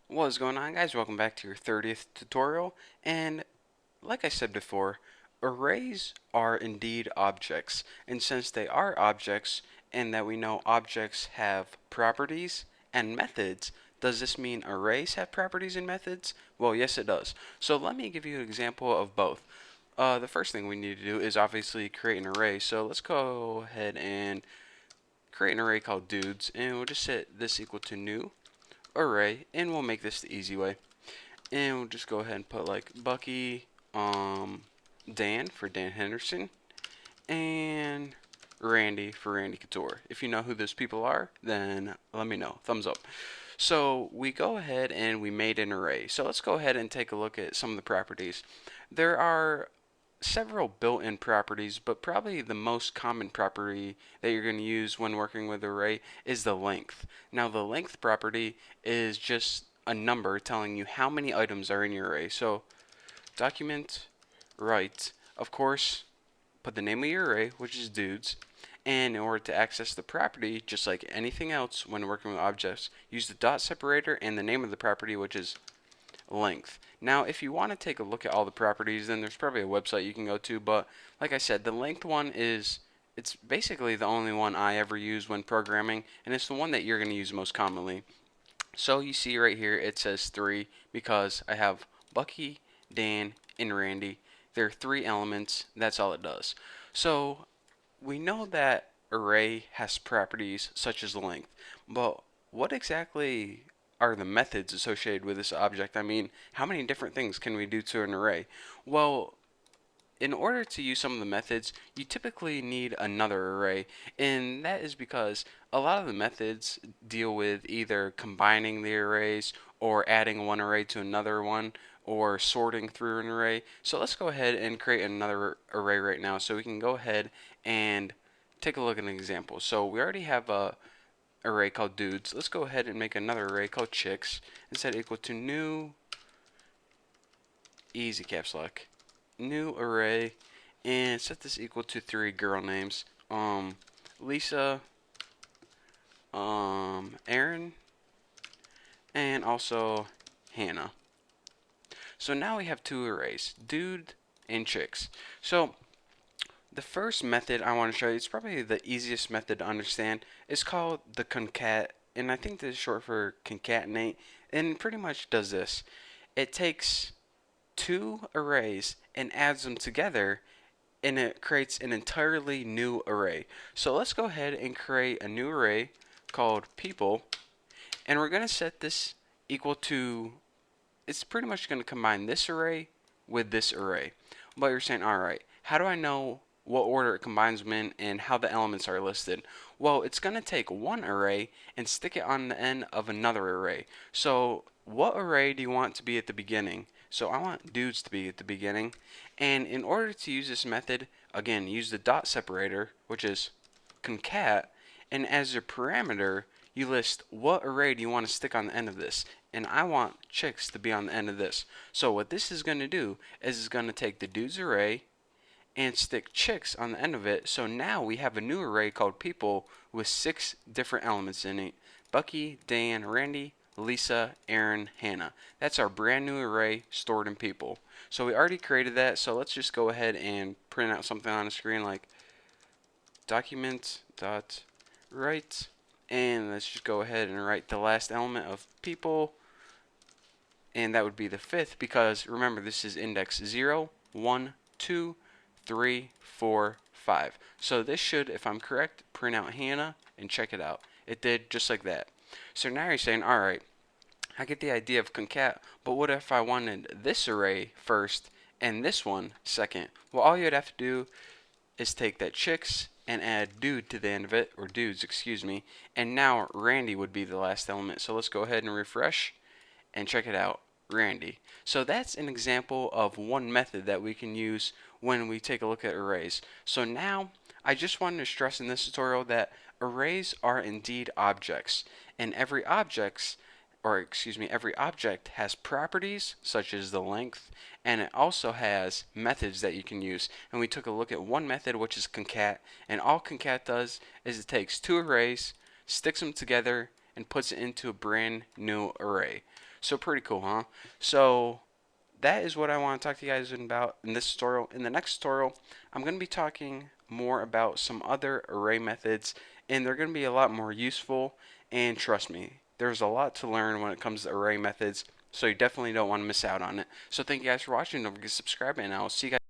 What is going on, guys? Welcome back to your 30th tutorial. And like I said before, arrays are indeed objects. And since they are objects, and that we know objects have properties and methods, does this mean arrays have properties and methods? Well, yes, it does. So let me give you an example of both. The first thing we need to do is obviously create an array. So let's go ahead and create an array called dudes, and we'll just set this equal to new array, and we'll make this the easy way. And we'll just go ahead and put like Bucky, Dan for Dan Henderson, and Randy for Randy Couture. If you know who those people are, then let me know. Thumbs up. So we go ahead and we made an array. So let's go ahead and take a look at some of the properties. There are several built-in properties, but probably the most common property that you're going to use when working with array is the length. Now the length property is just a number telling you how many items are in your array. So document write, of course, put the name of your array, which is dudes, and in order to access the property, just like anything else when working with objects, use the dot separator and the name of the property, which is length. Now, if you want to take a look at all the properties, then there's probably a website you can go to, but like I said, the length one it's basically the only one I ever use when programming, and it's the one that you're going to use most commonly. So you see right here it says 3 because I have Bucky, Dan, and Randy. There are 3 elements. That's all it does. So we know that array has properties such as length, but what exactly are the methods associated with this object? I mean, how many different things can we do to an array? Well, in order to use some of the methods, you typically need another array, and that is because a lot of the methods deal with either combining the arrays or adding one array to another one or sorting through an array. So let's go ahead and create another array right now so we can go ahead and take a look at an example. So we already have a array called dudes. Let's go ahead and make another array called chicks and set equal to new, easy caps lock, new array, and set this equal to 3 girl names. Lisa, Aaron, and also Hannah. So now we have 2 arrays, dude and chicks. So the first method I want to show you, it's probably the easiest method to understand. It's called the concat, and I think this is short for concatenate, and it pretty much does this. It takes 2 arrays and adds them together, and it creates an entirely new array. So let's go ahead and create a new array called people, and we're going to set this equal to, it's pretty much going to combine this array with this array. But you're saying, alright, how do I know what order it combines them in and how the elements are listed? Well, it's going to take one array and stick it on the end of another array. So what array do you want to be at the beginning? So I want dudes to be at the beginning. And in order to use this method, again, use the dot separator, which is concat, and as your parameter, you list what array do you want to stick on the end of this. And I want chicks to be on the end of this. So what this is going to do is it's going to take the dudes array and stick chicks on the end of it. So now we have a new array called people with 6 different elements in it. Bucky, Dan, Randy, Lisa, Aaron, Hannah. That's our brand new array stored in people. So we already created that, so let's just go ahead and print out something on the screen like document dot write, and let's just go ahead and write the last element of people, and that would be the 5th, because remember this is index 0, 1, 2, 3, 4, 5. So this should, if I'm correct, print out Hannah, and check it out. It did just like that. So now you're saying, alright, I get the idea of concat, but what if I wanted this array first and this one second? Well, all you'd have to do is take that chicks and add dude to the end of it, or dudes, excuse me, and now Randy would be the last element. So let's go ahead and refresh and check it out, Randy. So that's an example of one method that we can use when we take a look at arrays. So now I just wanted to stress in this tutorial that arrays are indeed objects, and every object has properties such as the length, and it also has methods that you can use. And we took a look at one method, which is concat, and all concat does is it takes 2 arrays, sticks them together, and puts it into a brand new array. So pretty cool, huh? So that is what I want to talk to you guys about in this tutorial. In the next tutorial, I'm going to be talking more about some other array methods, and they're going to be a lot more useful. And trust me, there's a lot to learn when it comes to array methods, so you definitely don't want to miss out on it. So thank you guys for watching. Don't forget to subscribe, and I'll see you guys.